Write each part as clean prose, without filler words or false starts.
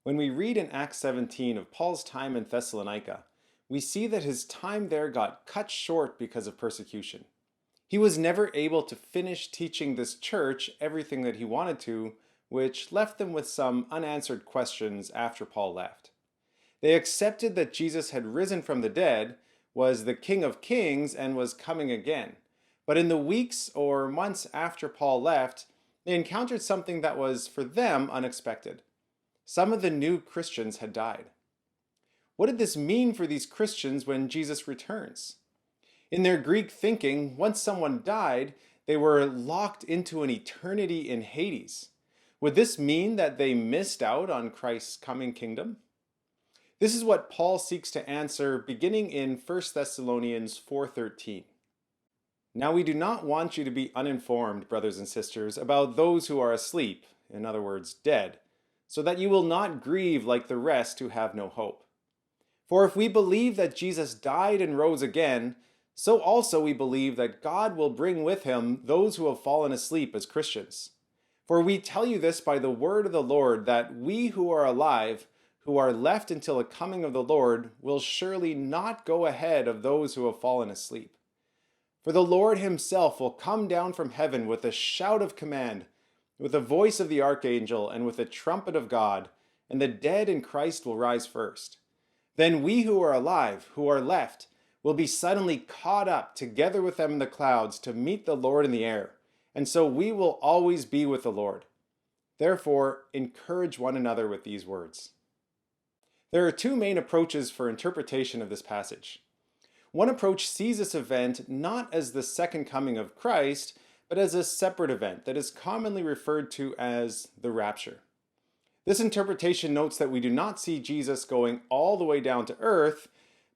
When we read in Acts 17 of Paul's time in Thessalonica, we see that his time there got cut short because of persecution. He was never able to finish teaching this church everything that he wanted to, which left them with some unanswered questions after Paul left. They accepted that Jesus had risen from the dead, was the King of Kings, and was coming again. But in the weeks or months after Paul left, they encountered something that was, for them, unexpected. Some of the new Christians had died. What did this mean for these Christians when Jesus returns? In their Greek thinking, once someone died, they were locked into an eternity in Hades. Would this mean that they missed out on Christ's coming kingdom? This is what Paul seeks to answer beginning in 1 Thessalonians 4:13. Now we do not want you to be uninformed, brothers and sisters, about those who are asleep, in other words, dead, so that you will not grieve like the rest who have no hope. For if we believe that Jesus died and rose again, so also we believe that God will bring with him those who have fallen asleep as Christians. For we tell you this by the word of the Lord, that we who are alive, who are left until the coming of the Lord, will surely not go ahead of those who have fallen asleep. For the Lord himself will come down from heaven with a shout of command, with the voice of the archangel, and with the trumpet of God, and the dead in Christ will rise first. Then we who are alive, who are left, will be suddenly caught up together with them in the clouds to meet the Lord in the air, and so we will always be with the Lord. Therefore, encourage one another with these words. There are two main approaches for interpretation of this passage. One approach sees this event not as the second coming of Christ, but as a separate event that is commonly referred to as the Rapture. This interpretation notes that we do not see Jesus going all the way down to earth,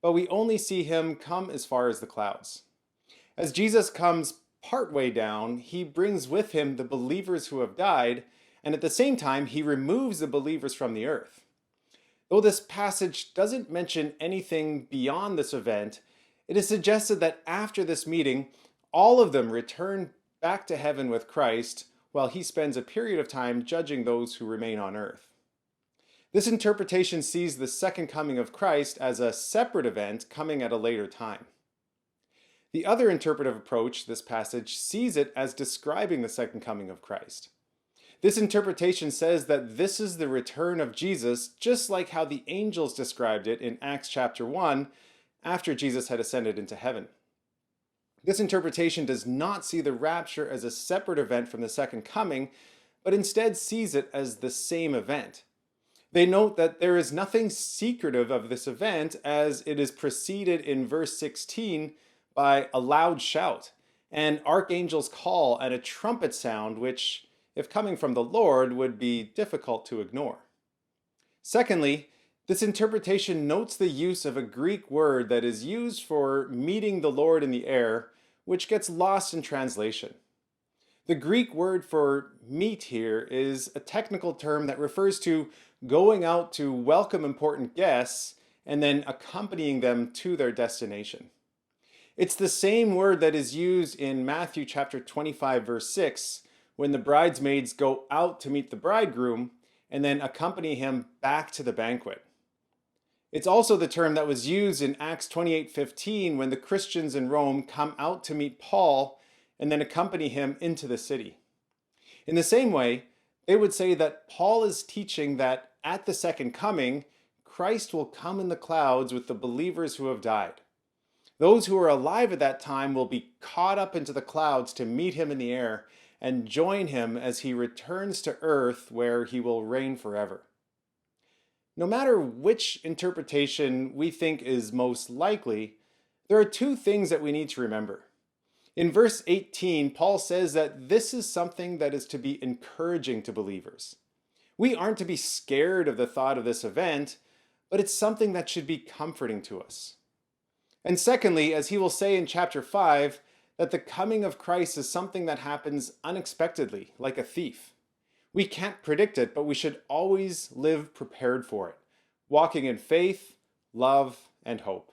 but we only see him come as far as the clouds. As Jesus comes partway down, he brings with him the believers who have died, and at the same time, he removes the believers from the earth. Though this passage doesn't mention anything beyond this event, it is suggested that after this meeting, all of them return back to heaven with Christ, while he spends a period of time judging those who remain on earth. This interpretation sees the second coming of Christ as a separate event coming at a later time. The other interpretive approach, this passage, sees it as describing the second coming of Christ. This interpretation says that this is the return of Jesus, just like how the angels described it in Acts chapter 1, after Jesus had ascended into heaven. This interpretation does not see the rapture as a separate event from the second coming, but instead sees it as the same event. They note that there is nothing secretive of this event, as it is preceded in verse 16 by a loud shout, an archangel's call, and a trumpet sound, which, if coming from the Lord, would be difficult to ignore. Secondly, this interpretation notes the use of a Greek word that is used for meeting the Lord in the air, which gets lost in translation. The Greek word for meet here is a technical term that refers to going out to welcome important guests and then accompanying them to their destination. It's the same word that is used in Matthew chapter 25, verse 6, when the bridesmaids go out to meet the bridegroom and then accompany him back to the banquet. It's also the term that was used in Acts 28:15 when the Christians in Rome come out to meet Paul and then accompany him into the city. In the same way, they would say that Paul is teaching that at the second coming, Christ will come in the clouds with the believers who have died. Those who are alive at that time will be caught up into the clouds to meet him in the air and join him as he returns to earth, where he will reign forever. No matter which interpretation we think is most likely, there are two things that we need to remember. In verse 18, Paul says that this is something that is to be encouraging to believers. We aren't to be scared of the thought of this event, but it's something that should be comforting to us. And secondly, as he will say in chapter 5, that the coming of Christ is something that happens unexpectedly, like a thief. We can't predict it, but we should always live prepared for it, walking in faith, love, and hope.